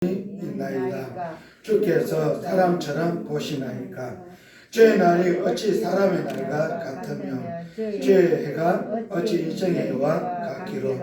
있나이다. 주께서 사람처럼 보시나이까. 주의 날이 어찌 사람의 날과 같으며 주의 해가 어찌 인생의 해와 같기로.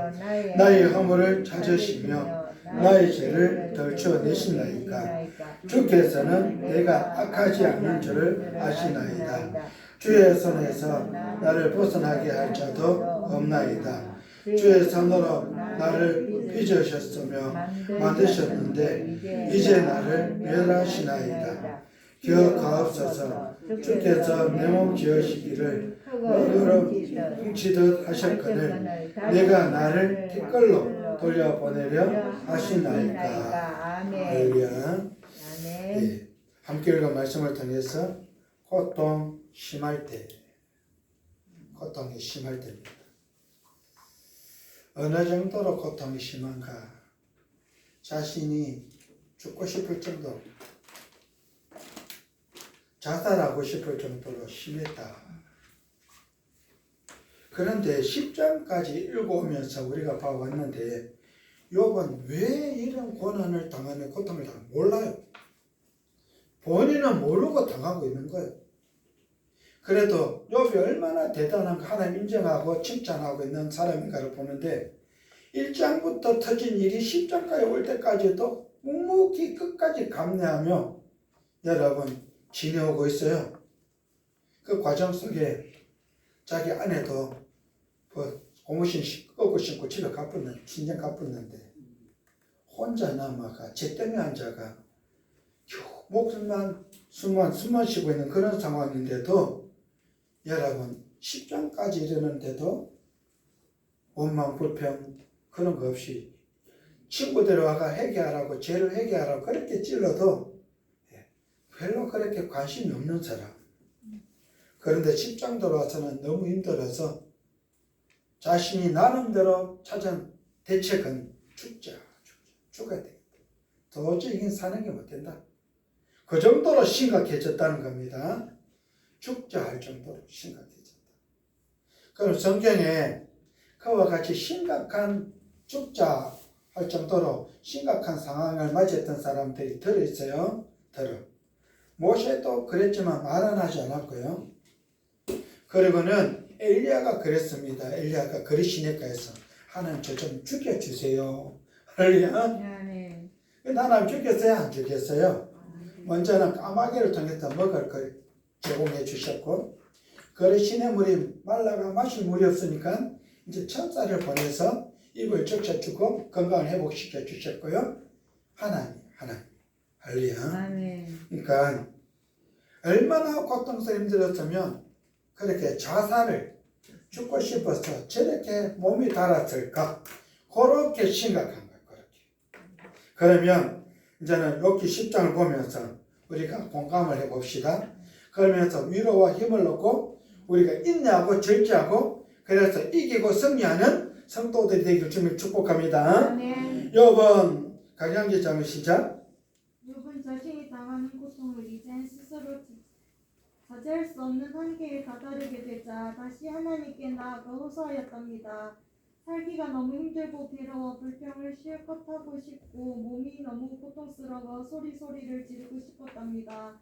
나의 허물을 찾으시며 나의 죄를 덜쳐내시나이까. 주께서는 내가 악하지 않는 줄을 아시나이다. 주의 손에서 나를 벗어나게 할 자도 없나이다. 주의 손으로 나를 빚으셨으며 만드셨는데 이제 나를 멸하시나이다. 기억하옵소서. 주께서 내 몸 지으시기를 흙으로 훔치듯 하셨거늘 내가 나를 티끌로 돌려보내려 하시나이까. 할렐루야. 네, 함께 읽은 말씀을 통해서 고통이 심할 때입니다. 어느 정도로 고통이 심한가? 자신이 죽고 싶을 정도, 자살하고 싶을 정도로 심했다. 그런데 10장까지 읽어오면서 우리가 봐왔는데 욥은 왜 이런 고난을 당하는 고통을 당하는 몰라요. 본인은 모르고 당하고 있는 거예요. 그래도 욥이 얼마나 대단한 하나님 인정하고 칭찬하고 있는 사람인가를 보는데 1장부터 터진 일이 10장까지 올 때까지도 묵묵히 끝까지 감내하며 여러분 지내오고 있어요. 그 과정 속에 자기 아내도 고무신 꺾고 신고 집에 가뿐는 친정 가뿐는데 혼자 남아가 쟤 때문에 앉아가 목숨만 숨만 쉬고 있는 그런 상황인데도 여러분 10장까지 이르는데도 원망 불평 그런 거 없이 친구들 와가 회개하라고 죄를 회개하라고 그렇게 찔러도 별로 그렇게 관심이 없는 사람. 그런데 10장 들어와서는 너무 힘들어서 자신이 나름대로 찾은 대책은 죽어야 되겠다. 도저히 이긴 사는 게 못 된다. 그 정도로 심각해졌다는 겁니다. 죽자 할 정도로 심각해졌다. 그럼 성경에 그와 같이 심각한 죽자 할 정도로 심각한 상황을 맞이했던 사람들이 들어있어요. 모세도 그랬지만 말은 하지 않았고요. 그리고는 엘리야가 그랬습니다. 엘리야가 그리시니까 해서 하나님 저 좀 죽여주세요. 할렐루야. 하나님 죽였어요? 안 죽였어요? 먼저는 까마귀를 통해서 먹을 걸 제공해 주셨고 그 시냇물이 말라가 마실 물이 없으니까 이제 천사를 보내서 입을 적셔주고 건강을 회복시켜 주셨고요. 하나님 할렐루야. 그러니까 얼마나 고통스러워 힘들었으면 그렇게 자살을 죽고 싶어서 저렇게 몸이 달았을까? 그렇게 심각한 거예요. 그렇게. 그러면 이제는 욥기 10장을 보면서 우리가 공감을 해봅시다. 그러면서 위로와 힘을 얻고 우리가 인내하고 절제하고 그래서 이기고 승리하는 성도들이 되기를 주님 축복합니다. 욥은 강양기 장의 시작. 욥은 자신이 당하는 고통을 이젠 스스로 자제할 수 없는 한계에 다다르게 되자 다시 하나님께 나아가 호소하였답니다. 살기가 너무 힘들고 괴로워 불평을 실컷 하고 싶고 몸이 너무 고통스러워 소리를 지르고 싶었답니다.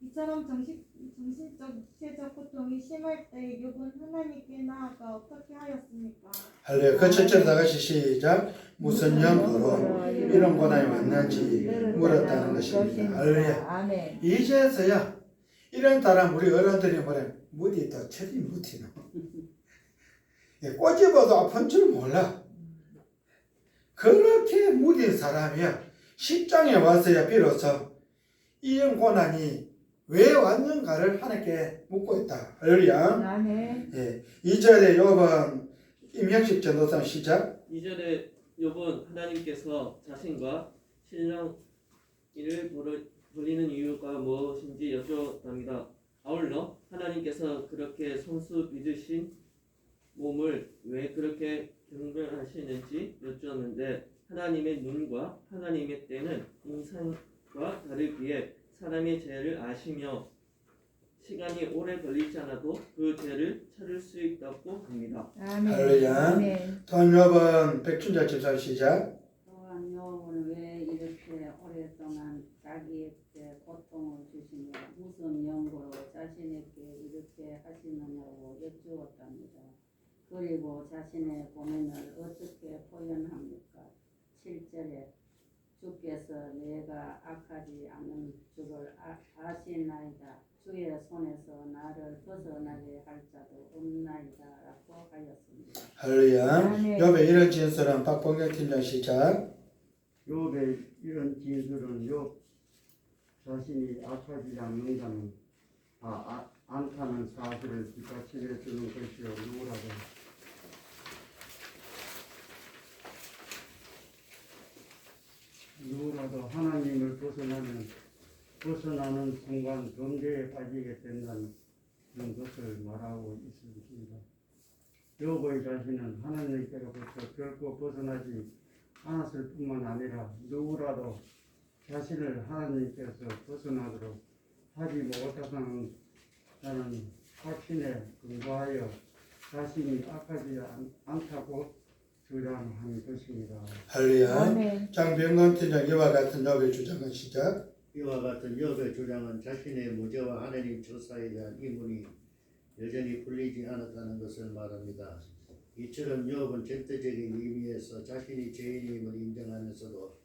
이처럼 정신적, 육체적 고통이 심할 때 욥은 하나님께 나아가 어떻게 하였습니까? 할렐루야. 그 첫째로 다 같이 시작. 무슨 연고로 이런 고난이 왔는지 물었다는 것입니다. 할렐루야. 이제서야 이런 사람 우리 어른들이 뭐래 무디도 철이 무티노. 꼬집어도 아픈 줄 몰라. 그렇게 무딘 사람이야. 10장에 와서야 비로소 이런 고난이 왜 왔는가를 하나님께 묻고 있다. 할렐루야. 2절에 욥은 임형식 전도사 시작. 2절에 욥은 하나님께서 자신과 신랑이를 불리는 이유가 무엇인지 여쭈었답니다. 아울러 하나님께서 그렇게 손수 빚으신 몸을 왜 그렇게 경멸하시는지 여쭈었는데 하나님의 눈과 하나님의 때는 인상과 다르기에 사람의 죄를 아시며 시간이 오래 걸리지 않아도 그 죄를 찾을 수 있다고 합니다. 할렐루야. 또한 욥은 백준자 집사 시작. 또한 욥은 왜 이렇게 오랫동안 자기에게 고통을 주시며 무슨 연고로 자신에게 이렇게 하시느냐고 여쭈었답니다. 그리고 자신의 고민을 어떻게 표현합니까? 7절에 주께서 내가 악하지 않은 줄을 아시나이다. 주의 손에서 나를 벗어나게 할 자도 없나이다 라고 하였습니다. 할렐루야. 욥의 이런 진술은 박봉경 팀장 시작. 욥의 이런 진술은 욥 자신이 악하지 않는다는 않다는 사실을 뒷받침해 주는 것이요 누구라도 하나님을 벗어나는 순간 범죄에 빠지게 된다는 것을 말하고 있습니다. 욥의 자신은 하나님께로부터 결코 벗어나지 않았을 뿐만 아니라 누구라도 자신을 하나님께서 벗어나도록 하지 못하는 확신에 근거하여 자신이 악하지 않다고 주장한 것입니다. 할렐루야. 장병건 팀장 이와 같은 욥의 주장은 시작. 이와 같은 욥의 주장은 자신의 무죄와 하나님 조사에 대한 의문이 여전히 풀리지 않았다는 것을 말합니다. 이처럼 욥은 절대적인 의미에서 자신이 죄인임을 인정하면서도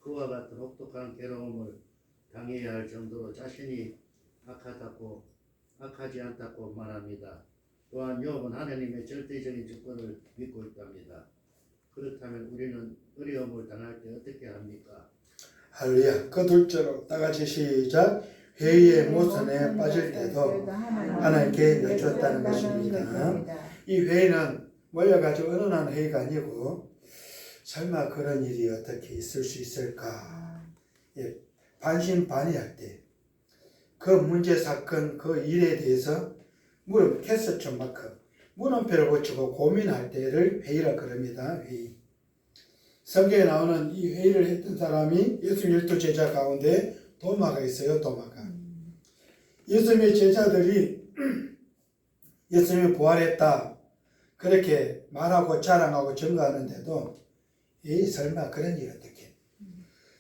그와 같은 혹독한 괴로움을 당해야 할 정도로 자신이 악하지 않다고 말합니다. 또한 욥은 하나님의 절대적인 주권을 믿고 있답니다. 그렇다면 우리는 어려움을 당할 때 어떻게 합니까? 할렐루야. 그 둘째로 따같이 시작. 회의의 모순에 빠질 때도 하나님께 여쭈었다는 것입니다. 이 회의는 모여가지고 언언하는 회의가 아니고 설마 그런 일이 어떻게 있을 수 있을까? 예, 반신반의할 때 그 문제 사건 그 일에 대해서 캐스처만큼 물음표를 붙이고 고민할 때를 회의라 그럽니다. 회의. 성경에 나오는 이 회의를 했던 사람이 예수님 12제자 가운데 도마가 있어요. 도마가. 예수님의 제자들이 예수님이 부활했다 그렇게 말하고 자랑하고 증거하는데도 이 설마 그런 일 어떻게?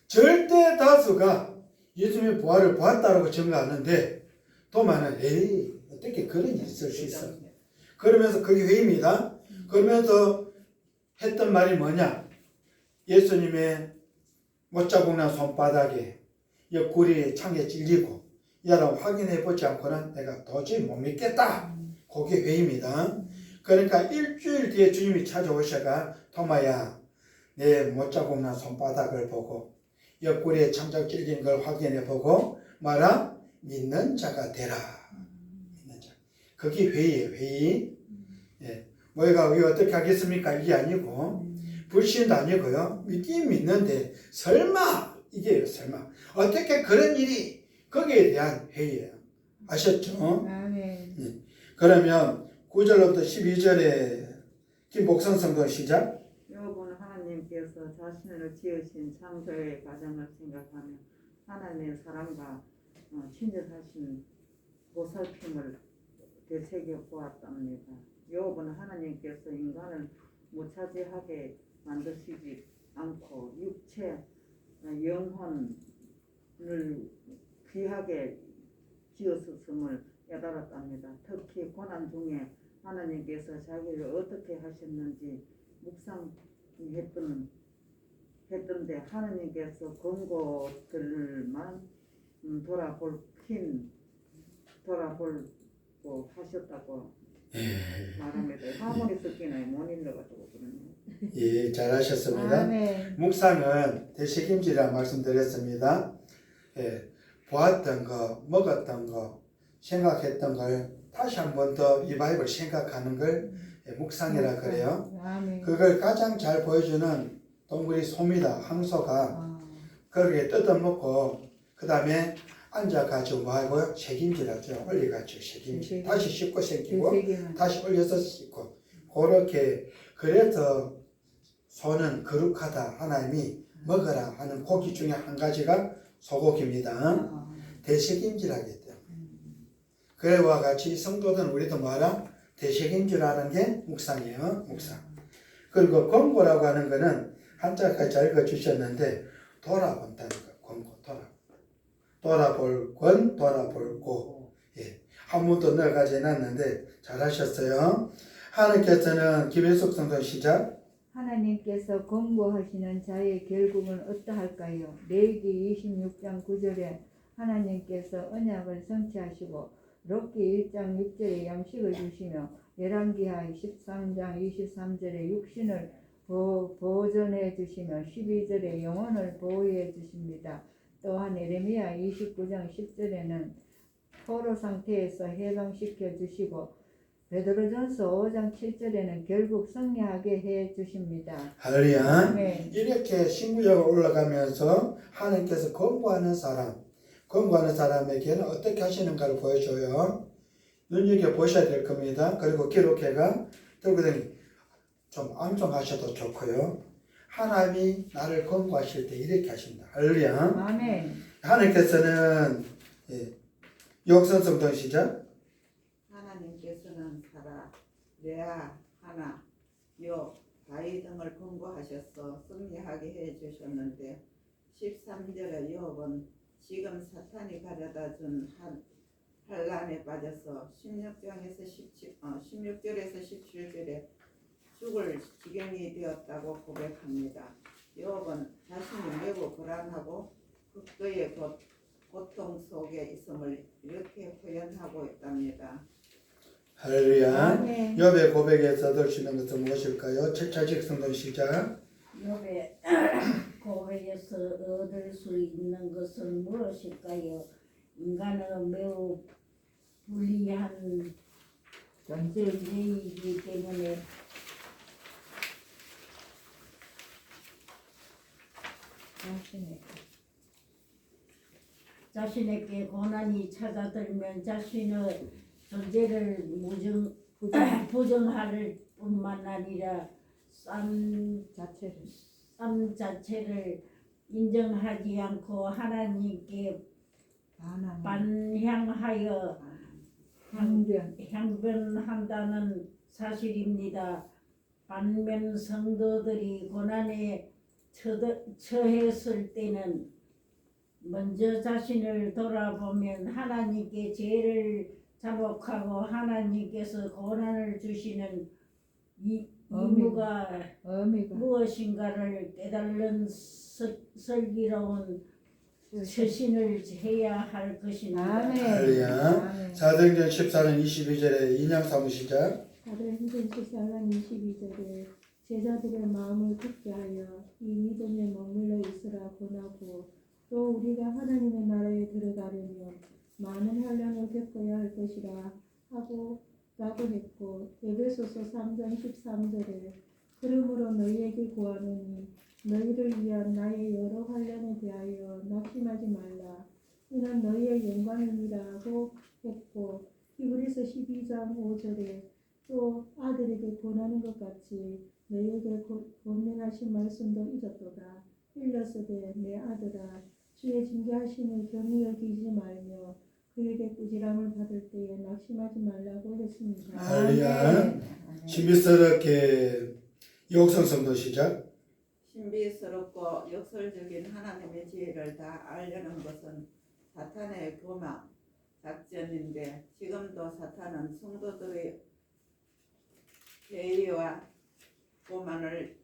절대 다수가 예수님의 부활을 보았다라고 증거하는데 도마는 에이 어떻게 그런 일이 있을 수 있어? 그러면서 그게 회의입니다. 그러면서 했던 말이 뭐냐? 예수님의 못자국난 손바닥에 옆구리 창에 찔리고 야라 확인해 보지 않고는 내가 도저히 못 믿겠다. 그게 회의입니다. 그러니까 일주일 뒤에 주님이 찾아오셔가 토마야 내 못자국난 손바닥을 보고 옆구리에 창자가 찔린 걸 확인해 보고 말아 믿는 자가 되라. 믿는 자. 그게 회의예요. 회의. 예. 뭐가 왜 어떻게 하겠습니까? 이게 아니고 불신도 아니고요. 믿긴 믿는데 설마 이게요. 설마 어떻게 그런 일이 거기에 대한 회의예요. 아셨죠? 아멘. 예. 그러면 9절부터 12절에 김복성 성도 시작. 욥은 하나님께서 자신을 지으신 창조의 과정을 생각하며 하나님의 사랑과 친절하신 보살핌을 되새겨 보았답니다. 욥은 하나님께서 인간을 무차지하게 만드시지 않고 육체, 영혼을 귀하게 지었음을 깨달았답니다. 특히 고난 중에 하나님께서 자기를 어떻게 하셨는지 묵상했던데 하나님께서 권고들만 돌아보고 하셨다고 말합니다. 화물이 섞이나요? 못 읽어가지고 그러네요. 예, 잘하셨습니다. 아멘. 묵상은 되새김질이라고 말씀드렸습니다. 예, 보았던 거, 먹었던 거, 생각했던 걸 다시 한 번 더 이 바이블 생각하는 걸 묵상이라 그래요. 아멘. 그걸 가장 잘 보여주는 동물이 소입니다. 항소가 그렇게 뜯어먹고 그 다음에 앉아가지고 뭐 하고요? 책임질하죠. 올려가지고 책임질. 다시 씻고 생기고 다시 올려서 씻고 그렇게. 그래서 소는 거룩하다. 하나님이 먹어라 하는 고기 중에 한 가지가 소고기입니다. 되새김질하겠죠. 그와 같이 성도들은 우리도 뭐라? 되새김질하는 게 묵상이에요. 묵상. 그리고 권고라고 하는 거는 한자까지 잘 읽어주셨는데 돌아본다는 거. 권고. 돌아볼 권, 돌아볼 고. 예. 한 문도 넣어가지 않았는데 잘하셨어요. 하나님께서는 김혜숙 성도 시작. 하나님께서 권고하시는 자의 결국은 어떠할까요? 레위기 26장 9절에 하나님께서 언약을 성취하시고 록기 1장 6절에 양식을 주시며 열왕기하 13장 23절에 육신을 보존해 주시며 12절에 영혼을 보호해 주십니다. 또한 에레미야 29장 10절에는 포로 상태에서 해방시켜 주시고 베드로전서 5장 7절에는 결국 승리하게 해 주십니다. 할렐루야. 아멘. 이렇게 신구역을 올라가면서 하나님께서 권고하는 사람에게는 어떻게 하시는가를 보여줘요. 눈여겨보셔야 될 겁니다. 그리고 기록해가 들고 다니 좀 암송하셔도 좋고요. 하나님이 나를 권고하실 때 이렇게 하십니다. 할렐루야. 아멘. 하나님께서는 역선 성도 시작. 하나님께서는 사라, 레아, 하나, 요, 바이 등을 권고하셔서 승리하게 해 주셨는데 13절의 욥은 지금 사탄이 가져다 준 환난에 빠져서 16절에서 17절에 죽을 지경이 되었다고 고백합니다. 욥은 자신이 매우 불안하고 극도의 고통 속에 있음을 이렇게 표현하고 있답니다. 할렐루야. 아멘. 욥의 고백에서 얻을 수 있는 것은 무엇일까요? 7차직 성도 시작. 욥의 고백에서 얻을 수 있는 것은 무엇일까요? 인간은 매우 불리한 존재이기 때문에 자신에게 고난이 찾아들면 자신의 존재를 부정할 뿐만 아니라 삶 자체를 인정하지 않고 하나님께 반향하여 향변한다는 사실입니다. 반면 성도들이 고난에 처했을 때는 먼저 자신을 돌아보면 하나님께 죄를 자복하고 하나님께서 고난을 주시는 의무가 무엇인가를 깨달는 슬기로운 처신을 해야 할 것입니다. 할렐루야. 사도행전 14장 22절에 인양 사무 시작. 사도행전 14장 22절에 제자들의 마음을 굳게 하여 이 믿음에 머물러 있으라 권하고 또 우리가 하나님의 나라에 들어가려면 많은 환난을 겪어야 할 것이라 하고 라고 했고 에베소서 3장 13절에 그러므로 너희에게 구하노니 너희를 위한 나의 여러 환난에 대하여 낙심하지 말라. 이는 너희의 영광입니다라고 했고 히브리서 12장 5절에 또 아들에게 권하는 것 같이 너희에게 권면하신 말씀도 잊었도다. 일러서되 내 아들아 주의 징계하심을 경히 여기지 말며 그에게 꾸지람을 받을 때에 낙심하지 말라고 했습니다. 할렐루야. 신비스럽게 역선 성도 시작. 신비스럽고 역설적인 하나님의 지혜를 다 알려는 것은 사탄의 교만 작전인데 지금도 사탄은 성도들의 회의와 교만을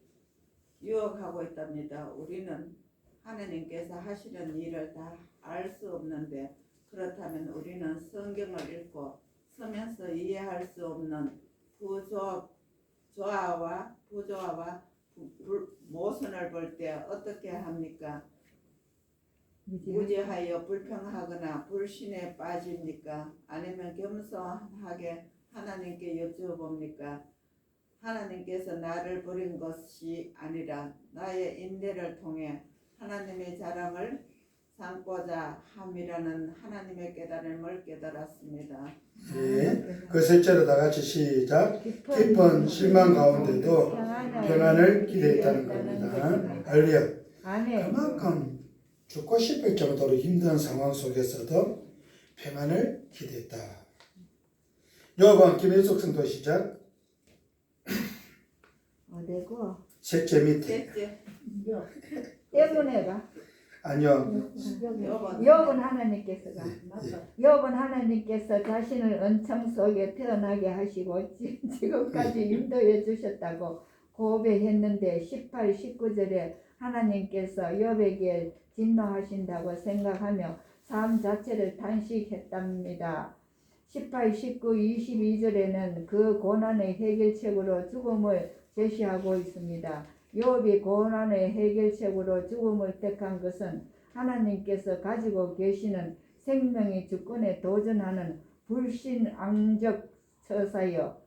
유혹하고 있답니다. 우리는 하나님께서 하시는 일을 다 알 수 없는데 그렇다면 우리는 성경을 읽고 서면서 이해할 수 없는 부조화와 모순을 볼 때 어떻게 합니까? 무지하여 불평하거나 불신에 빠집니까? 아니면 겸손하게 하나님께 여쭤봅니까? 하나님께서 나를 버린 것이 아니라 나의 인내를 통해 하나님의 자랑을 삼고자 함이라는 하나님의 깨달음을 깨달았습니다. 예. 그 셋째로 다 같이 시작. 깊은 실망 가운데도 평안을 기대했다는 겁니다. 할렐루야. 아멘. 그만큼 죽고 싶을 정도로 힘든 상황 속에서도 평안을 기대했다. 욥은 김혜숙 성도 시작. 어디고? 셋째 밑에. 셋째, 때문에가 아니요. 욥은 하나님께서가 맞다. 욥은 하나님께서 자신을 은총 속에 태어나게 하시고 지금까지 인도해 주셨다고 고백했는데 18, 19절에 하나님께서 욥에게 진노하신다고 생각하며 삶 자체를 탄식했답니다. 18, 19, 22절에는 그 고난의 해결책으로 죽음을 제시하고 있습니다. 욥이 고난의 해결책으로 죽음을 택한 것은 하나님께서 가지고 계시는 생명의 주권에 도전하는 불신앙적 처사여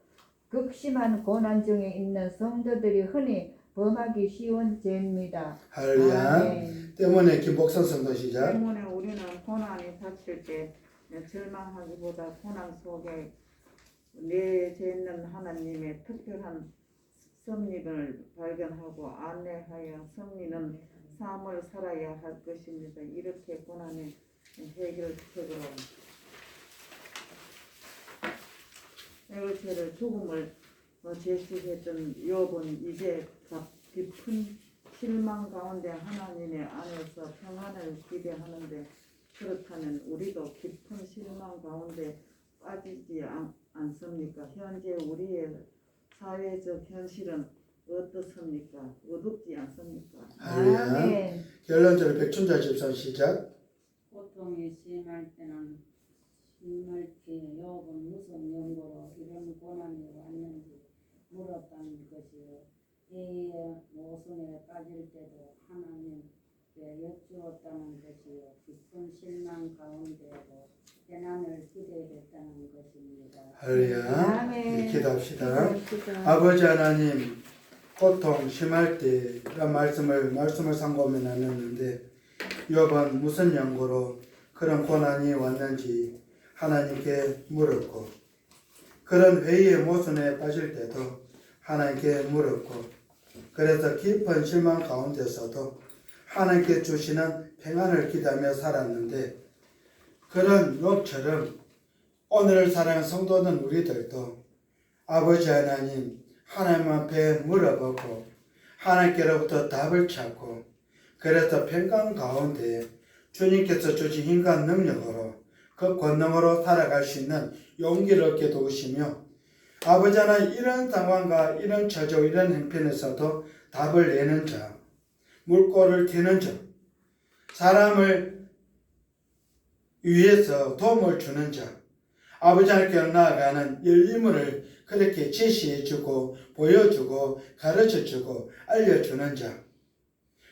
극심한 고난 중에 있는 성도들이 흔히 범하기 쉬운 죄입니다. 할렐루야. 아멘. 때문에 김복선 성도 시작. 때문에 우리는 고난이 닥칠 때 절망하기보다 고난 속에 내재있는 하나님의 특별한 섭리를 발견하고 안내하여 섭리는 삶을 살아야 할 것입니다. 이렇게 고난의 해결책을 죽음을 제시했던 욥은 이제 깊은 실망 가운데 하나님의 안에서 평안을 기대하는데 그렇다면 우리도 깊은 실망 가운데 빠지지 않습니까? 현재 우리의 사회적 현실은 어떻습니까? 어둡지 않습니까? 할렐루야. 아멘. 결론적으로 백춘자 집사 시작. 고통이 심할 때는 심할 때 욥은 무슨 연고로 이런 고난이 왔는지 물었다는 것이요. 해의 모순에 빠질 때도 하나님께 여쭈었다는 것이요. 깊은 실망 가운데도 재난을 기대했다는 것입니다. 할렐루야. 아멘. 기도합시다. 기도합시다. 아버지 하나님, 고통 심할 때란 말씀을 상고하며 나눴는데 욥은 무슨 연고로 그런 고난이 왔는지 하나님께 물었고 그런 회의의 모순에 빠질 때도 하나님께 물었고 그래서 깊은 실망 가운데서도 하나님께 주시는 평안을 기대하며 살았는데 그런 욥처럼 오늘을 사랑하는 성도는 우리들도 아버지 하나님 앞에 물어보고 하나님께로부터 답을 찾고 그래서 평강 가운데 주님께서 주신 인간 능력으로 그 권능으로 살아갈 수 있는 용기를 얻게 도우시며 아버지 하나님 이런 상황과 이런 처조 이런 형편에서도 답을 내는 자 물꼬를 트는 자 사람을 위해서 도움을 주는 자 아버지 하나님께 나아가는 열림을 그렇게 제시해주고 보여주고 가르쳐주고 알려주는 자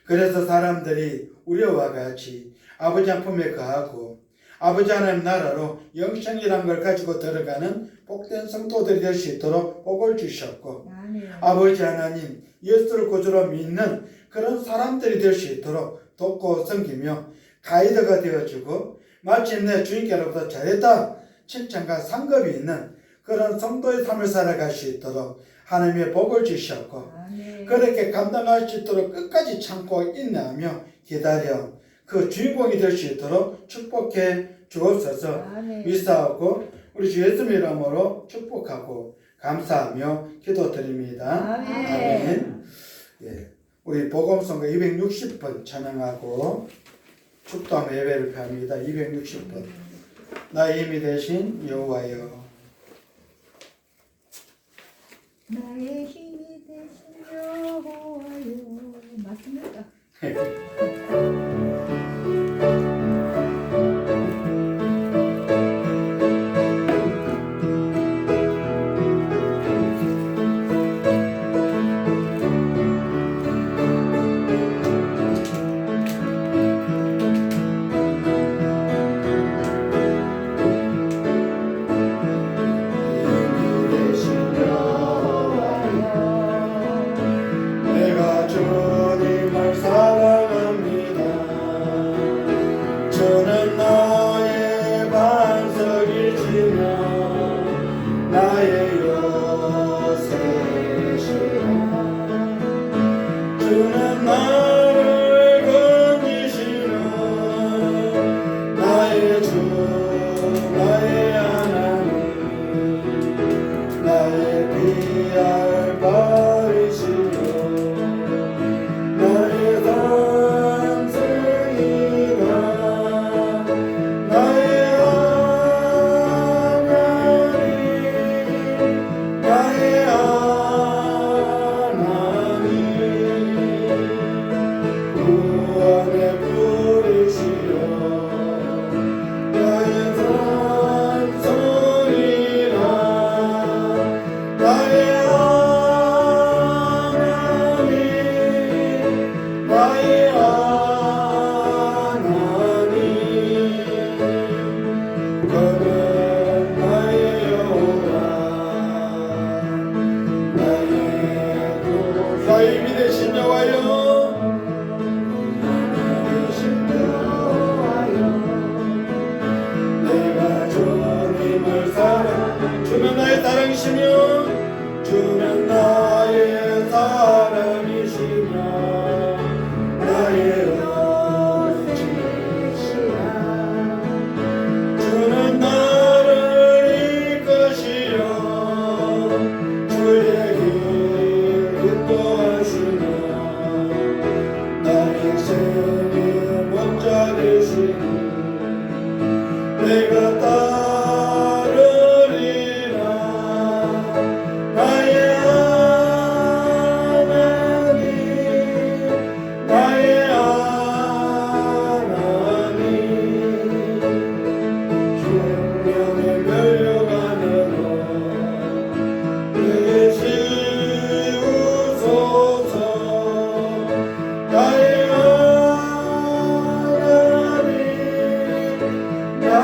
그래서 사람들이 우리와 같이 아버지 한 품에 거하고 아버지 하나님 나라로 영생이라는 걸 가지고 들어가는 복된 성도들이 될 수 있도록 복을 주셨고 아멘. 아버지 하나님 예수를 구주로 믿는 그런 사람들이 될 수 있도록 돕고 섬기며 가이드가 되어주고 마침내 주님께로부터 잘했다 칭찬과 상급이 있는 그런 성도의 삶을 살아갈 수 있도록 하나님의 복을 주셨고 아멘. 그렇게 감당할 수 있도록 끝까지 참고 인내하며 기다려 그 주인공이 될 수 있도록 축복해 주옵소서. 아멘. 믿사옵고 우리 주 예수님 이름으로 축복하고 감사하며 기도드립니다. 아멘. 예, 우리 복음성가 260번 찬양하고 축도하며 예배를 펴합니다. 260번 나의 힘이 되신 여호와여 나의 힘이 되신 여호와여 맞습니까? 내가 주님을 사랑하는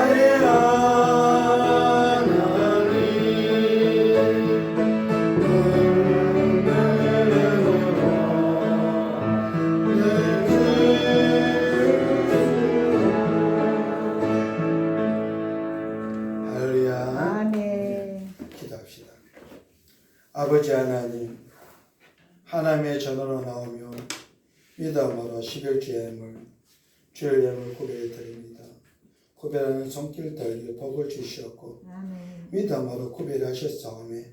나의 하나님 할렐루야. 아멘. 기도합시다. 아버지 하나님, 하나님의 전으로 나오며 믿음으로 11주의 주일 예물 구별해 드립니다. 구별하는 손길들 복을 주시었고 아멘. 믿음으로 구별하셨사오매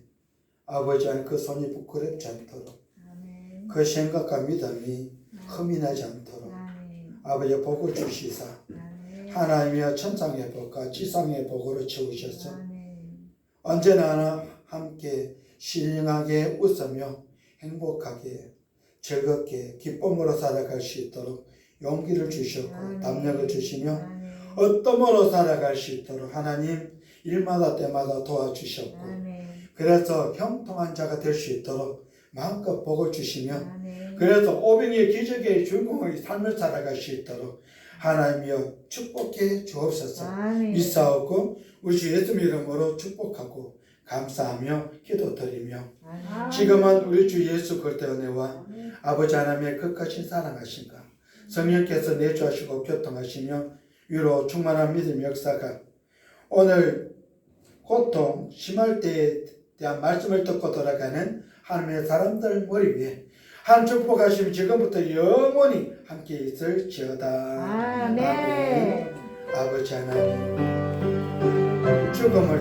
아버지 하나님 그 손이 부끄럽지 않도록 아멘. 그 생각과 믿음이 흠이 나지 않도록 아멘. 아버지 복을 주시사 아멘. 하나님이여 천상의 복과 지상의 복으로 채우셔서 아멘. 언제나 함께 신령하게 웃으며 행복하게 즐겁게 기쁨으로 살아갈 수 있도록 용기를 주셨고 아멘. 담력을 주시며 아멘. 어떠므로 살아갈 수 있도록 하나님 일마다 때마다 도와주셨고 아멘. 그래서 형통한 자가 될 수 있도록 마음껏 복을 주시며 아멘. 그래서 오병이의 기적의 주인공의 삶을 살아갈 수 있도록 하나님이여 축복해 주옵소서. 아멘. 믿사옵고 우리 주 예수 이름으로 축복하고 감사하며 기도드리며 아멘. 지금은 우리 주 예수 그리스도의 은혜와 아버지 하나님의 극하신 사랑하신가 성령께서 내주하시고 교통하시며 위로 충만한 믿음의 역사가 오늘 고통 심할 때에 대한 말씀을 듣고 돌아가는 하나님의 사람들 머리 위에 한 축복하시면 지금부터 영원히 함께 있을지어다. 아멘. 아버지 하나님 죽음을